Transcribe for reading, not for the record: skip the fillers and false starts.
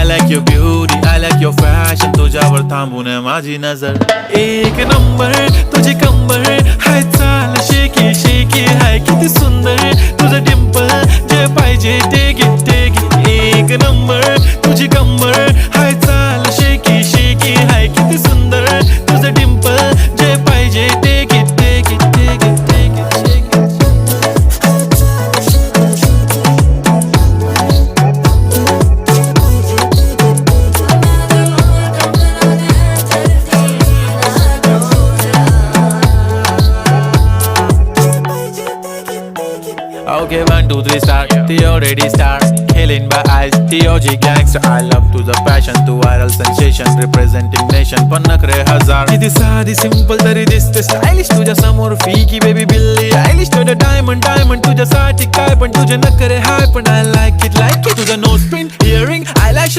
like your beauty, I like your fashion. तुझ्यावर थांबून आहे माझी नजर. एक नंबर तुझी कंबर हाय, चाल शेकी शेकी हाय, किती सुंदर तुझं डिंपल, जे पाहिजे टेक इट टेक इट. एक नंबर तुझी कंबर हाय, चाल शेकी शेकी हाय, किती सुंदर तुझं डिंपल, जे पाहिजे take it take it take it take it shake it. Okay, 1, 2, 3 start. The already start. Killing by eyes. The OG gangster. I love to the passion, to viral sensation, representing nation. पण नखरे हजार. किती साधी simple तरी दिसते stylish. तुझ्या समोर फीकी baby बिल्ली आयलिश. तुझं diamond diamond तुझ्यासाठी काय, पण तुझे नखरे हाय, पण I like it तुझं nose print, earring, eyelash.